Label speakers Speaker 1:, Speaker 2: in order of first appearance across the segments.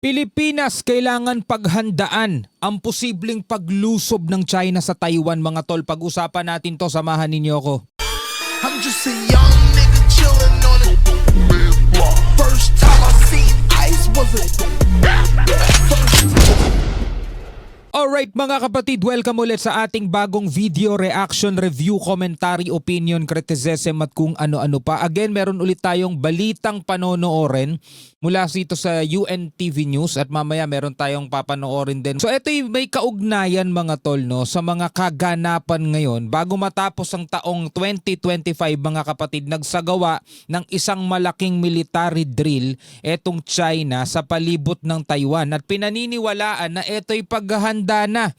Speaker 1: Pilipinas kailangan paghandaan ang posibleng paglusob ng China sa Taiwan, mga tol. Pag-usapan natin to, samahan ninyo ako.
Speaker 2: I'm just a young nigga chillin' on it. First time I seen ice was a
Speaker 1: Alright mga kapatid, welcome ulit sa ating bagong video, reaction, review, commentary, opinion, criticism at kung ano-ano pa. Again, meron ulit tayong balitang panonoorin mula dito sa UNTV News at mamaya meron tayong papanoorin din. So ito may kaugnayan mga tol, no, sa mga kaganapan ngayon. Bago matapos ang taong 2025 mga kapatid, nagsagawa ng isang malaking military drill etong China sa palibot ng Taiwan at pinaniniwalaan na ito'y paghahanda na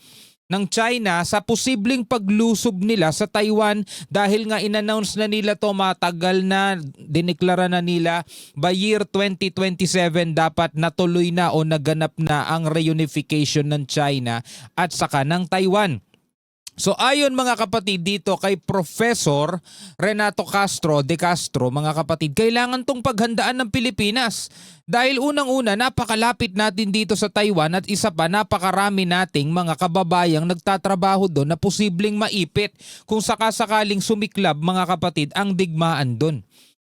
Speaker 1: ng China sa posibleng paglusob nila sa Taiwan dahil nga in-announce na nila to, matagal na, dineklara na nila by year 2027 dapat natuloy na o naganap na ang reunification ng China at saka ng Taiwan. So ayon mga kapatid dito kay Professor Renato de Castro, mga kapatid, kailangan tong paghandaan ng Pilipinas. Dahil unang-una, napakalapit natin dito sa Taiwan at isa pa, napakarami nating mga kababayang nagtatrabaho doon na posibleng maipit kung sakasakaling sumiklab mga kapatid ang digmaan doon.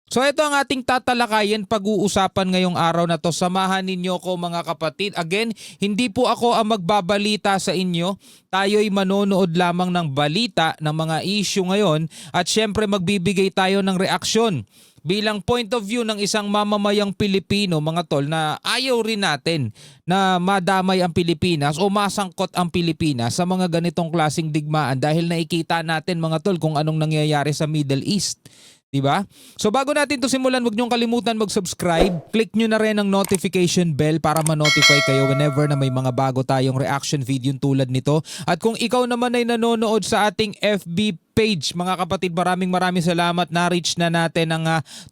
Speaker 1: So ito ang ating tatalakayin, pag-uusapan ngayong araw na to. Samahan ninyo ko mga kapatid. Again, hindi po ako ang magbabalita sa inyo. Tayo'y manonood lamang ng balita ng mga issue ngayon at syempre magbibigay tayo ng reaksyon bilang point of view ng isang mamamayang Pilipino mga tol na ayaw rin natin na madamay ang Pilipinas o masangkot ang Pilipinas sa mga ganitong klaseng digmaan dahil nakikita natin mga tol kung anong nangyayari sa Middle East. Diba? So bago natin to simulan, huwag niyong kalimutan mag-subscribe. Click nyo na rin ang notification bell para ma-notify kayo whenever na may mga bago tayong reaction video tulad nito. At kung ikaw naman ay nanonood sa ating FB page, mga kapatid, maraming salamat. Na-reach na natin ang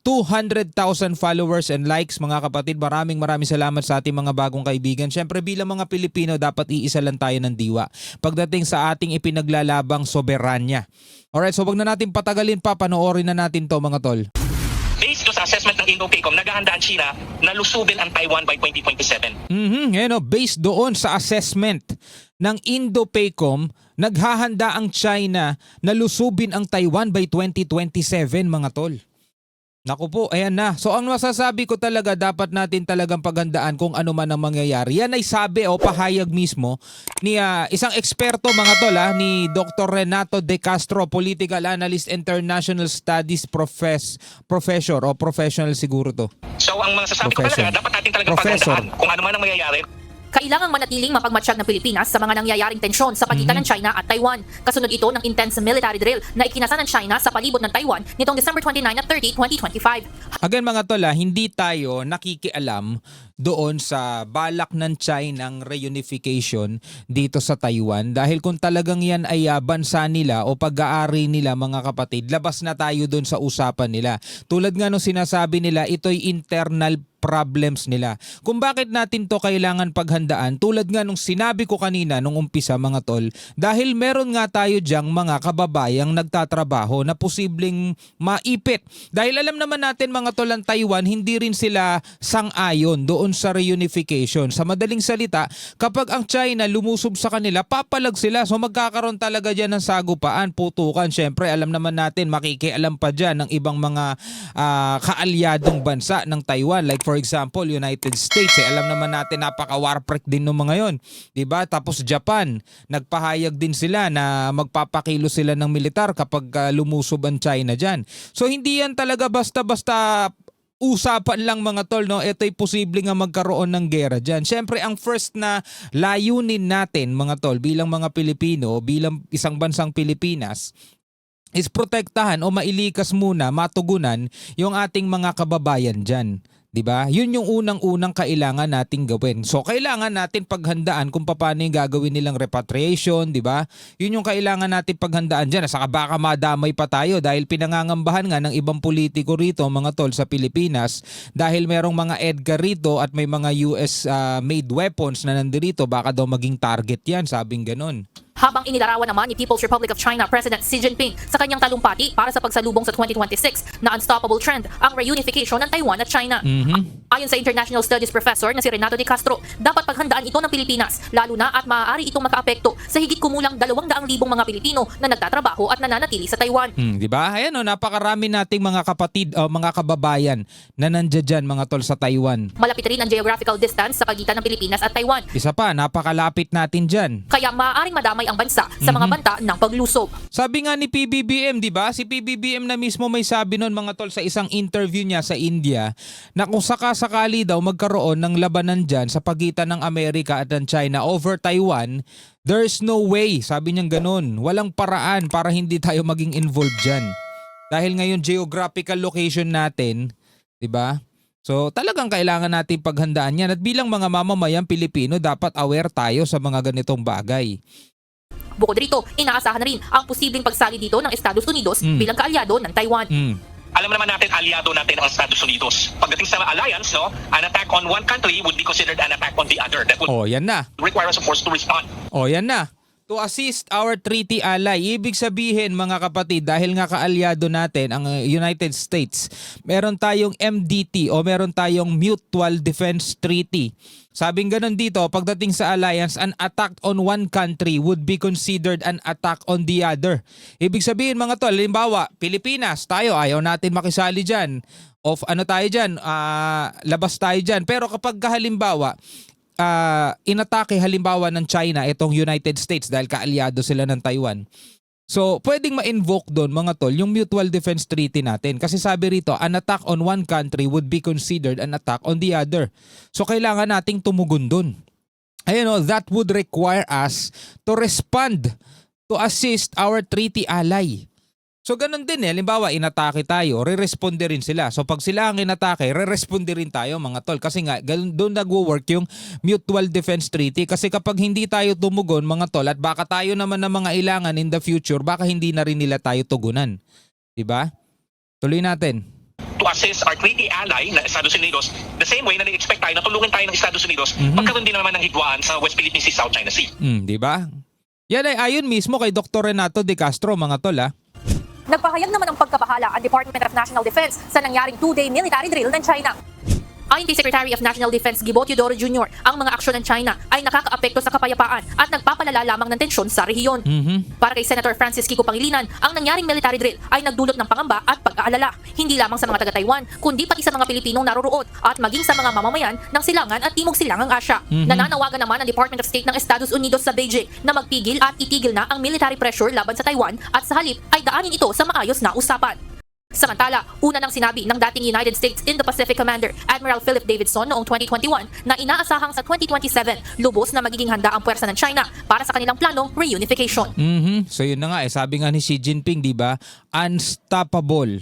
Speaker 1: 200,000 followers and likes, mga kapatid. Maraming salamat sa ating mga bagong kaibigan. Siyempre bilang mga Pilipino, dapat iisa lang tayo ng diwa pagdating sa ating ipinaglalabang soberanya. Alright, so wag na natin patagalin pa, panoorin na natin to mga tol.
Speaker 3: Based sa assessment ng Indo-PACOM, naghahanda ang China na lusubin ang Taiwan by 2027.
Speaker 1: Based doon sa assessment ng Indo-PACOM, naghahanda ang China na lusubin ang Taiwan by 2027 mga tol. Naku po, ayan na. So ang masasabi ko talaga, dapat natin talagang paghandaan kung ano man ang mangyayari. Yan ay sabi o pahayag mismo ni isang eksperto mga tol, ni Dr. Renato de Castro, political analyst, international studies professor o professional siguro to.
Speaker 3: So ang masasabi ko talaga, dapat natin talagang paghandaan kung ano man ang mangyayari.
Speaker 4: Kailangang manatiling mapagmatsyag ng Pilipinas sa mga nangyayaring tensyon sa pagitan ng China at Taiwan. Kasunod ito ng intense military drill na ikinasa ng China sa palibot ng Taiwan nitong December 29 at 30, 2025.
Speaker 1: Again mga tol, hindi tayo nakikialam doon sa balak ng China ng reunification dito sa Taiwan dahil kung talagang yan ay bansa nila o pag-aari nila mga kapatid, labas na tayo doon sa usapan nila. Tulad nga nung sinasabi nila, ito'y internal problems nila. Kung bakit natin to kailangan paghandaan, tulad nga nung sinabi ko kanina nung umpisa mga tol, dahil meron nga tayo diyang mga kababayang nagtatrabaho na posibleng maipit. Dahil alam naman natin mga tol, ang Taiwan, hindi rin sila sang-ayon doon sa reunification. Sa madaling salita, kapag ang China lumusob sa kanila, papalag sila. So magkakaroon talaga dyan ng sagupaan, putukan. Siyempre, alam naman natin, makikialam pa dyan ng ibang mga kaalyadong bansa ng Taiwan. Like for example, United States. Alam naman natin, napaka-warprek din ng mga yon. Diba? Tapos Japan, nagpahayag din sila na magpapakilo sila ng militar kapag lumusob ang China dyan. So hindi yan talaga basta-basta usapan lang mga tol, no? Ito'y posible nga magkaroon ng gera dyan. Siyempre, ang first na layunin natin mga tol bilang mga Pilipino, bilang isang bansang Pilipinas, is protektahan o mailikas muna, matugunan yung ating mga kababayan dyan. Diba? Yun yung unang-unang kailangan nating gawin. So kailangan natin paghandaan kung paano yung gagawin nilang repatriation, diba? Yun yung kailangan natin paghandaan dyan. Saka baka madamay pa tayo dahil pinangangambahan nga ng ibang politiko rito mga tol sa Pilipinas dahil merong mga EDGA rito at may mga US made weapons na nandito, baka daw maging target yan, sabing ganon.
Speaker 4: Habang inilarawan naman ni People's Republic of China President Xi Jinping sa kanyang talumpati para sa pagsalubong sa 2026 na unstoppable trend ang reunification ng Taiwan at China. Ayon sa international studies professor na si Renato de Castro, dapat paghandaan ito ng Pilipinas, lalo na at maaari itong makaapekto sa higit kumulang 200,000 mga Pilipino na nagtatrabaho at nananatili sa Taiwan.
Speaker 1: Di ba? Ayan napakarami nating mga kapatid o mga kababayan na nandiyan dyan, mga tol, sa Taiwan.
Speaker 4: Malapit rin ang geographical distance sa pagitan ng Pilipinas at Taiwan,
Speaker 1: Isa pa, napakalapit natin dyan.
Speaker 4: kaya maaaring madamay ang bansa sa mga banta ng paglusob.
Speaker 1: Sabi nga ni PBBM, di ba? Si PBBM na mismo may sabi noon, mga tol, sa isang interview niya sa India na kung sakasakali daw magkaroon ng labanan dyan sa pagitan ng Amerika at ng China over Taiwan, there's no way, sabi niya ganun. Walang paraan para hindi tayo maging involved dyan. Dahil ngayon geographical location natin, di ba? So talagang kailangan natin paghandaan yan. At bilang mga mamamayang Pilipino, dapat aware tayo sa mga ganitong bagay.
Speaker 4: Bukod rito, inaasahan na rin ang posibleng pagsali dito ng Estados Unidos bilang kaalyado ng Taiwan.
Speaker 3: Alam naman natin, aliado natin ang Estados Unidos. Pagdating sa alliance, no, an attack on one country would be considered an attack on the other. That would
Speaker 1: Yan na.
Speaker 3: require us, of course, to respond.
Speaker 1: Yan na. To assist our treaty ally. Ibig sabihin, mga kapatid, dahil nga kaalyado natin ang United States, meron tayong MDT o meron tayong Mutual Defense Treaty. Sabing ganun dito, pagdating sa alliance, an attack on one country would be considered an attack on the other. Ibig sabihin, mga tol, halimbawa, Pilipinas, tayo ayaw natin makisali dyan. Tayo dyan, labas tayo dyan. Pero kapag halimbawa, inatake halimbawa ng China itong United States dahil kaalyado sila ng Taiwan. So, pwedeng ma-invoke doon, mga tol, yung Mutual Defense Treaty natin. Kasi sabi rito, an attack on one country would be considered an attack on the other. So, kailangan nating tumugon doon. Ayun, that would require us to respond to assist our treaty ally. So ganun din halimbawa inatake tayo, re-responde rin sila. So pag sila ang inatake, re-responde rin tayo, mga tol. Kasi nga doon nagwo-work yung Mutual Defense Treaty. Kasi kapag hindi tayo tumugon, mga tol, at baka tayo naman ng mga ilangan in the future, baka hindi na rin nila tayo tugunan. Diba? Tuloy natin.
Speaker 3: To assist our treaty ally na Estados Unidos, the same way na na-expect tayo na tulungan tayo ng Estados Unidos, magkaroon din naman ng higwaan sa West Philippine Sea, South China Sea.
Speaker 1: Diba? Yan ay ayon mismo kay Dr. Renato de Castro, mga tol.
Speaker 4: Nagpahayag naman ng pagkabahala ang Department of National Defense sa nangyaring 2-day military drill ng China. Ayon kay Secretary of National Defense Gibo Teodoro Jr., ang mga aksyon ng China ay nakakaapekto sa kapayapaan at nagpapalala lamang ng tensyon sa rehiyon. Para kay Senator Francis Kiko Pangilinan, ang nangyaring military drill ay nagdulot ng pangamba at pag-aalala, hindi lamang sa mga taga-Taiwan, kundi pati sa mga Pilipinong naroroon at maging sa mga mamamayan ng Silangan at Timog Silangang Asya. Nananawagan naman ang Department of State ng Estados Unidos sa Beijing na magpigil at itigil na ang military pressure laban sa Taiwan at sa halip ay daanin ito sa maayos na usapan. Samantala, una nang sinabi ng dating United States Indo-Pacific Commander Admiral Philip Davidson noong 2021 na inaasahang sa 2027 lubos na magiging handa ang puwersa ng China para sa kanilang planong reunification.
Speaker 1: So yun na nga sabi nga ni Xi Jinping, di ba? Unstoppable.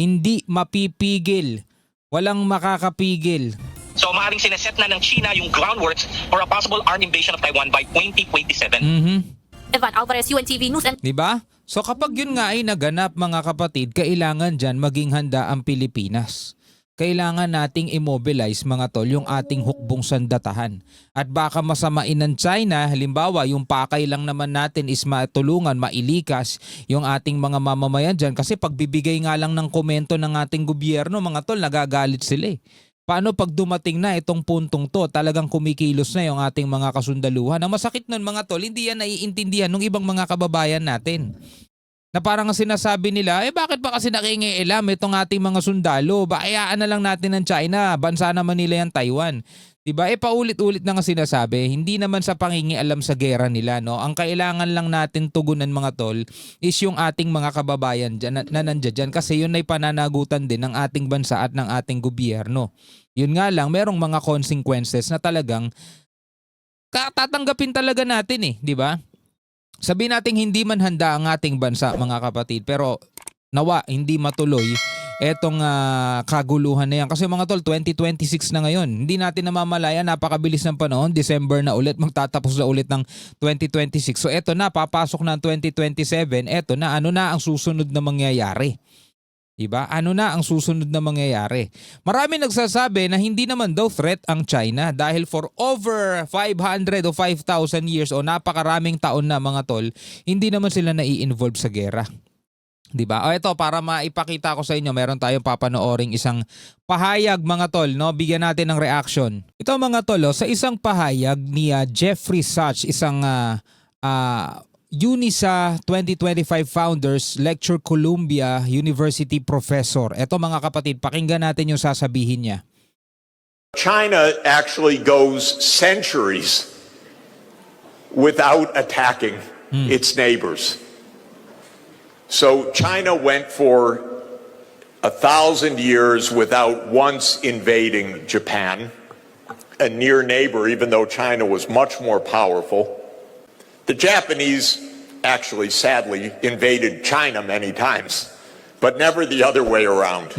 Speaker 1: Hindi mapipigil. Walang makakapigil.
Speaker 3: So maaaring sineset na ng China yung groundwork for a possible armed invasion of Taiwan by 2027.
Speaker 4: Evan Alvarez, UNTV News and
Speaker 1: Di ba? So kapag yun nga ay naganap, mga kapatid, kailangan dyan maging handa ang Pilipinas. Kailangan nating immobilize, mga tol, yung ating hukbong sandatahan. At baka masamain ng China, halimbawa yung pakay lang naman natin is matulungan, mailikas yung ating mga mamamayan dyan. Kasi pagbibigay nga lang ng komento ng ating gobyerno, mga tol, nagagalit sila eh. Paano pag dumating na itong puntong to, talagang kumikilos na yung ating mga kasundaluhan. Ang masakit nun, mga tol, hindi yan naiintindihan ng ibang mga kababayan natin. Na parang sinasabi nila, bakit pa kasi nakingialam itong ating mga sundalo? Hayaan na lang natin ng China, bansa naman nila yung Taiwan. Diba? Paulit-ulit na nga sinasabi, hindi naman sa pangingialam sa gera nila. No? Ang kailangan lang natin tugunan, mga tol, is yung ating mga kababayan dyan, na nandiyan dyan. Kasi yun ay pananagutan din ng ating bansa at ng ating gobyerno. Yun nga lang, merong mga consequences na talagang tatanggapin talaga natin eh. Diba? Sabihin natin hindi man handa ang ating bansa, mga kapatid, pero nawa hindi matuloy etong kaguluhan na yan. Kasi mga tol, 2026 na ngayon. Hindi natin namamalaya, napakabilis ng panahon. December na ulit, magtatapos na ulit ng 2026. So eto na, papasok na ang 2027. Eto na, ano na ang susunod na mangyayari? Diba? Ano na ang susunod na mangyayari? Marami nagsasabi na hindi naman daw threat ang China dahil for over 500 o 5,000 years o napakaraming taon na, mga tol, hindi naman sila nai-involve sa gera. Diba? O ito, para maipakita ko sa inyo, meron tayong papanooring isang pahayag mga tol, no? Bigyan natin ng reaction. Ito mga tol, sa isang pahayag ni Jeffrey Sachs, isang UNISA 2025 Founders Lecture Columbia University Professor. Ito mga kapatid, pakinggan natin yung sasabihin niya.
Speaker 5: China actually goes centuries without attacking its neighbors. So China went for 1,000 years without once invading Japan, a near neighbor, even though China was much more powerful. The Japanese actually, sadly, invaded China many times, but never the other way around.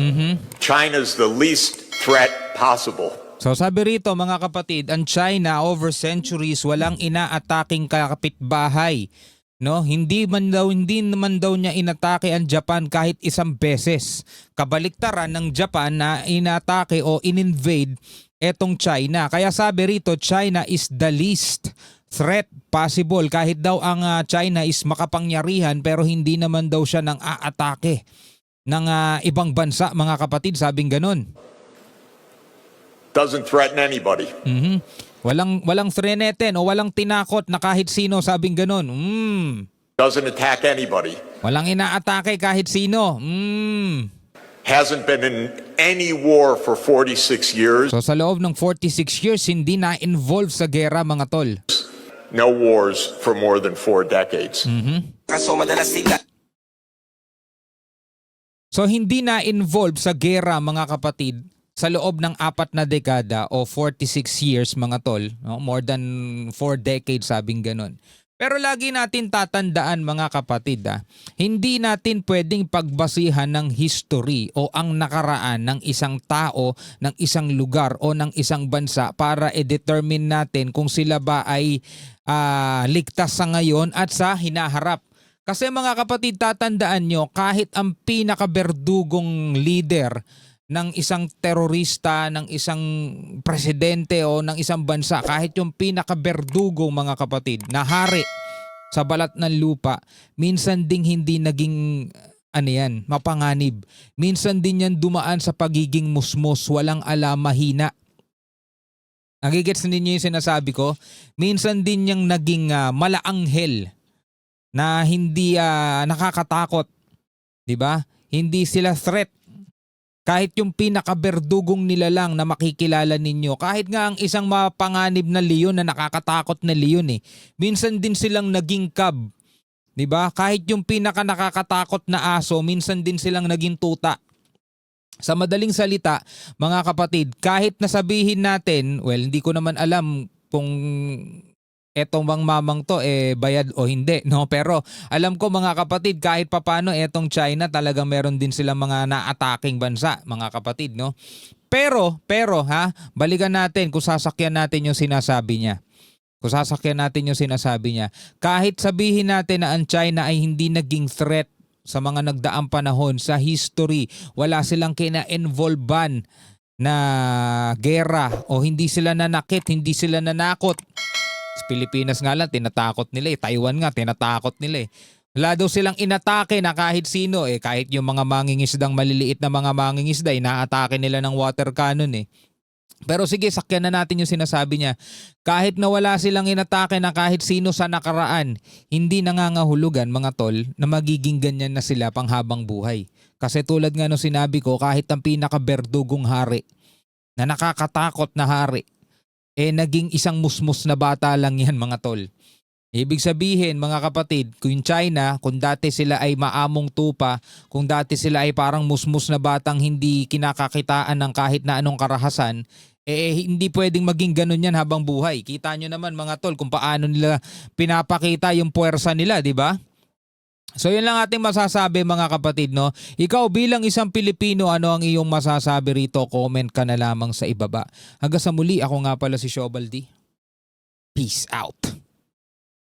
Speaker 5: China's the least threat possible.
Speaker 1: So sabi rito mga kapatid, ang China over centuries walang inaataking kapitbahay. No, hindi naman daw niya inatake ang Japan kahit isang beses. Kabaliktaran ng Japan na inatake o ininvade etong China. Kaya sabi rito, China is the least threat possible. Kahit daw ang China is makapangyarihan pero hindi naman daw siya nang aatake ng ibang bansa, mga kapatid, sabing ganun.
Speaker 5: Doesn't threaten anybody.
Speaker 1: Walang threaten o walang tinakot na kahit sino, sabing ganun.
Speaker 5: Doesn't attack anybody.
Speaker 1: Walang inaatake kahit sino.
Speaker 5: Hasn't been in any war for 46 years.
Speaker 1: So sa loob ng 46 years, hindi na-involve sa gera, mga tol.
Speaker 5: No wars for more than 4 decades.
Speaker 1: So hindi na-involve sa gera, mga kapatid, sa loob ng 4 na dekada o 46 years, mga tol. No? More than 4 decades, sabing ganun. Pero lagi natin tatandaan, mga kapatid, hindi natin pwedeng pagbasihan ng history o ang nakaraan ng isang tao, ng isang lugar o ng isang bansa para i-determine natin kung sila ba ay ligtas sa ngayon at sa hinaharap. Kasi mga kapatid, tatandaan nyo, kahit ang pinakaberdugong leader ng isang terorista, ng isang presidente o ng isang bansa, kahit yung pinakaberdugo, mga kapatid, na hari sa balat ng lupa, minsan ding hindi naging mapanganib. Minsan din yan dumaan sa pagiging musmos, walang alam, mahina. Nagigets ninyo yung sinasabi ko? Minsan din yung naging malaanghel na hindi nakakatakot. Diba? Hindi sila threat. Kahit yung pinakaberdugong nila lang na makikilala ninyo, kahit nga ang isang mapanganib na leon na nakakatakot na leon minsan din silang naging cub. Diba? Kahit yung pinaka nakakatakot na aso, minsan din silang naging tuta. Sa madaling salita, mga kapatid, kahit nasabihin natin, well, hindi ko naman alam kung etong bang mamang to bayad o hindi, no? Pero alam ko, mga kapatid, kahit papano etong China talagang meron din silang mga na-attacking bansa, mga kapatid, no? Pero balikan natin kung sasakyan natin yung sinasabi niya. Kahit sabihin natin na ang China ay hindi naging threat sa mga nagdaang panahon sa history, wala silang kina-involvean na gera o hindi sila nanakit, hindi sila nanakot. Sa Pilipinas nga lang, tinatakot nila Taiwan nga, tinatakot nila Wala daw silang inatake na kahit sino kahit yung mga mangingisdang maliliit na mga mangingisda, inaatake nila ng water cannon Pero sige, sakyan na natin yung sinasabi niya. Kahit na wala silang inatake na kahit sino sa nakaraan, hindi nangangahulugan, mga tol, na magiging ganyan na sila panghabang buhay. Kasi tulad nga nung sinabi ko, kahit ang pinakaberdugong hari na nakakatakot na hari, naging isang musmus na bata lang yan, mga tol. Ibig sabihin, mga kapatid, kung China, kung dati sila ay maamong tupa, kung dati sila ay parang musmus na batang hindi kinakakitaan ng kahit na anong karahasan, hindi pwedeng maging ganun yan habang buhay. Kita nyo naman, mga tol, kung paano nila pinapakita yung puwersa nila, di ba? So yun lang ating masasabi, mga kapatid, no? Ikaw bilang isang Pilipino, ano ang iyong masasabi rito? Comment ka na lamang sa ibaba. Hanggang sa muli, ako nga pala si Shobaldi. Peace out.